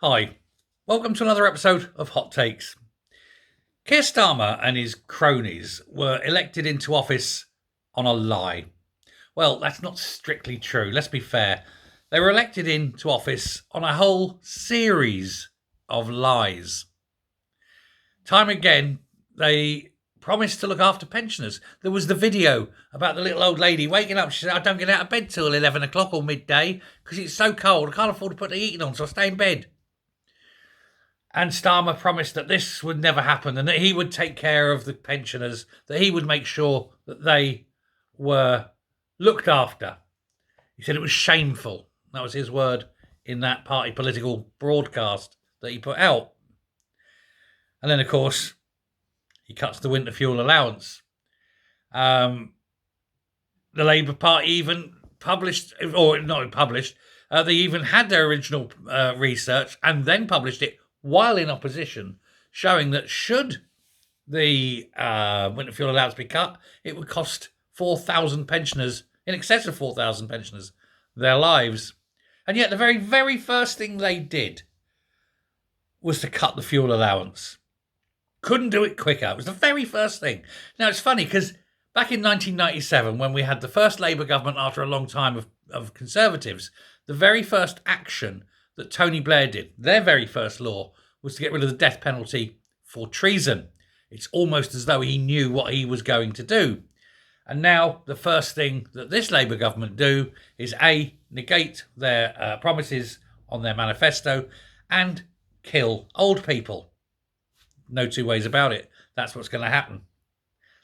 Hi, welcome to another episode of Hot Takes. Keir Starmer and his cronies were elected into office on a lie. Well, that's not strictly true, let's be fair. They were elected into office on a whole series of lies. Time again, they promised to look after pensioners. There was the video about the little old lady waking up. She said, I don't get out of bed till 11 o'clock or midday because it's so cold. I can't afford to put the heating on, so I stay in bed. And Starmer promised that this would never happen and that he would take care of the pensioners, that he would make sure that they were looked after. He said it was shameful. That was his word in that party political broadcast that he put out. And then, of course, he cuts the winter fuel allowance. The Labour Party even published, or not published, they even had their original research and then published it while in opposition, showing that should the winter fuel allowance be cut, it would cost 4,000 pensioners, in excess of 4,000 pensioners, their lives. And yet the very, very first thing they did was to cut the fuel allowance. Couldn't do it quicker. It was the very first thing. Now, it's funny because back in 1997, when we had the first Labour government after a long time of Conservatives, the very first action that Tony Blair did, their very first law, was to get rid of the death penalty for treason. It's almost as though he knew what he was going to do. And now the first thing that this Labour government do is A, negate their promises on their manifesto and kill old people. No two ways about it. That's what's going to happen.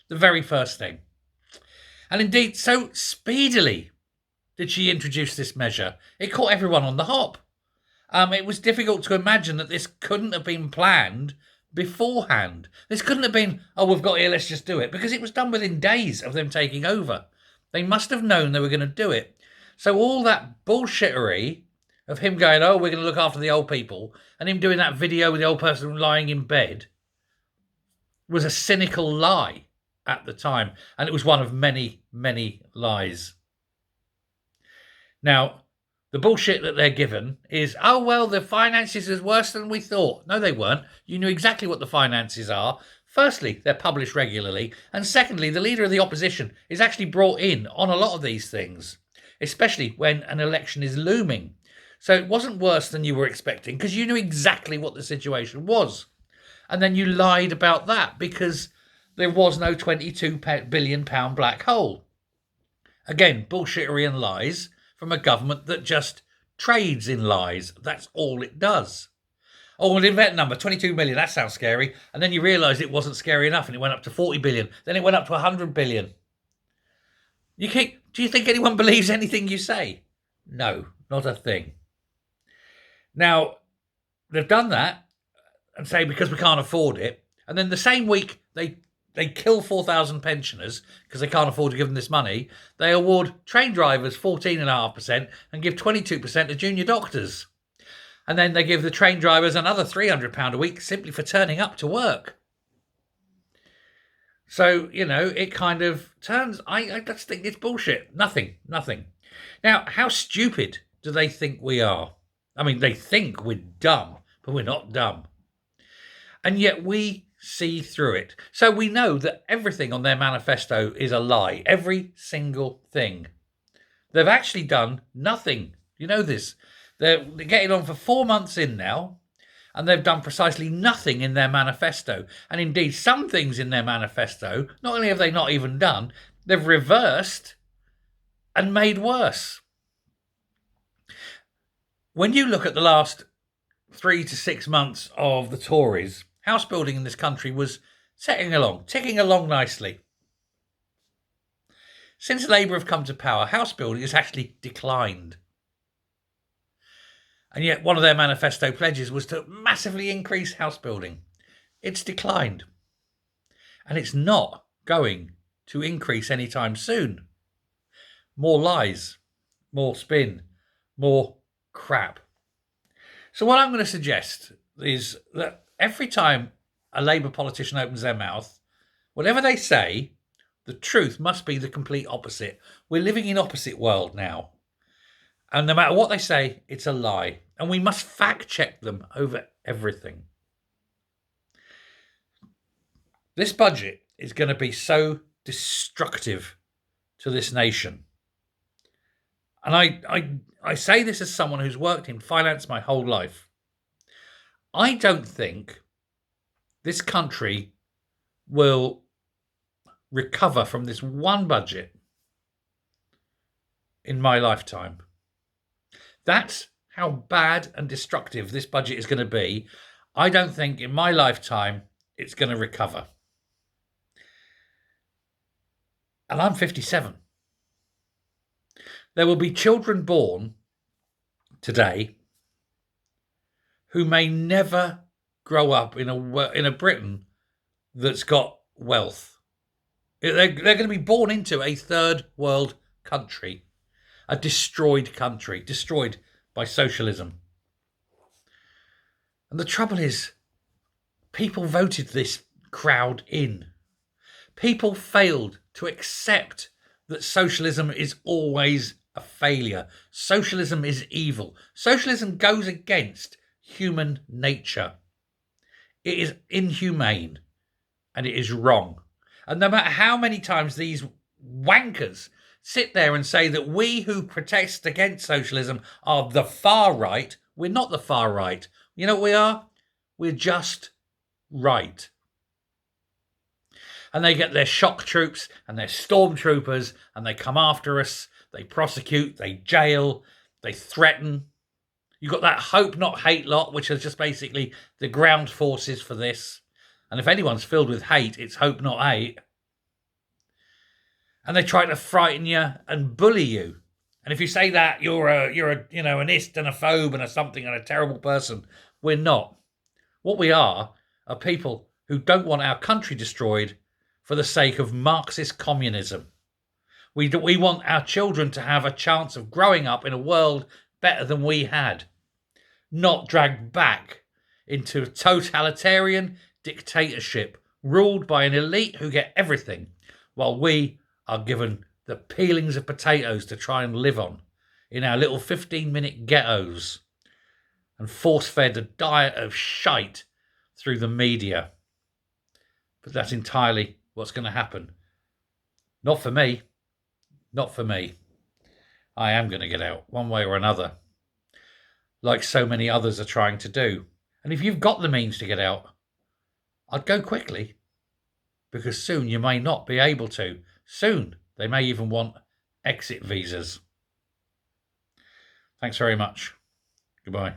The very first thing. And indeed, so speedily did she introduce this measure. It caught everyone on the hop. It was difficult to imagine that this couldn't have been planned beforehand. This couldn't have been, oh, we've got here, let's just do it, because it was done within days of them taking over. They must have known they were going to do it. So all that bullshittery of him going, oh, we're going to look after the old people, and him doing that video with the old person lying in bed was a cynical lie at the time. And it was one of many, many lies. Now, the bullshit that they're given is, oh, well, the finances is worse than we thought. No, they weren't. You knew exactly what the finances are. Firstly, they're published regularly. And secondly, the leader of the opposition is actually brought in on a lot of these things, especially when an election is looming. So it wasn't worse than you were expecting because you knew exactly what the situation was. And then you lied about that because there was no £22 billion black hole. Again, bullshittery and lies from a government that just trades in lies. That's all it does. Oh, well, the event number, 22 million, that sounds scary. And then you realise it wasn't scary enough and it went up to 40 billion. Then it went up to 100 billion. Do you think anyone believes anything you say? No, not a thing. Now, they've done that and say because we can't afford it. And then the same week they kill 4,000 pensioners because they can't afford to give them this money. They award train drivers 14.5% and give 22% to junior doctors. And then they give the train drivers another £300 a week simply for turning up to work. So, it kind of turns... I just think it's bullshit. Nothing. Now, how stupid do they think we are? I mean, they think we're dumb, but we're not dumb. And yet we see through it. So we know that everything on their manifesto is a lie. Every single thing. They've actually done nothing. You know this. They're getting on for 4 months in now, and they've done precisely nothing in their manifesto. And indeed, some things in their manifesto, not only have they not even done, they've reversed and made worse. When you look at the last 3 to 6 months of the Tories, house building in this country was ticking along nicely. Since Labour have come to power, house building has actually declined. And yet one of their manifesto pledges was to massively increase house building. It's declined. And it's not going to increase anytime soon. More lies, more spin, more crap. So what I'm going to suggest is that every time a Labour politician opens their mouth, whatever they say, the truth must be the complete opposite. We're living in opposite world now. And no matter what they say, it's a lie. And we must fact check them over everything. This budget is going to be so destructive to this nation. And I say this as someone who's worked in finance my whole life. I don't think this country will recover from this one budget in my lifetime. That's how bad and destructive this budget is going to be. I don't think in my lifetime it's going to recover. And I'm 57. There will be children born today who may never grow up in a Britain that's got wealth. They're going to be born into a third world country, a destroyed country, destroyed by socialism. And the trouble is, people voted this crowd in. People failed to accept that socialism is always a failure. Socialism is evil. Socialism goes against human nature. It is inhumane and it is wrong. And no matter how many times these wankers sit there and say that we who protest against socialism are the far right, we're not the far right. You know what we are? We're just right. And they get their shock troops and their stormtroopers and they come after us. They prosecute, they jail, they threaten. You've got that hope not hate lot, which is just basically the ground forces for this. And if anyone's filled with hate, it's hope not hate. And they try to frighten you and bully you. And if you say that, you're an ist and a phobe and a something and a terrible person. We're not. What we are people who don't want our country destroyed for the sake of Marxist communism. We want our children to have a chance of growing up in a world better than we had, not dragged back into a totalitarian dictatorship ruled by an elite who get everything, while we are given the peelings of potatoes to try and live on in our little 15-minute ghettos and force-fed a diet of shite through the media. But that's entirely what's going to happen. Not for me. Not for me. I am going to get out one way or another, like so many others are trying to do. And if you've got the means to get out, I'd go quickly, because soon you may not be able to. Soon they may even want exit visas. Thanks very much. Goodbye.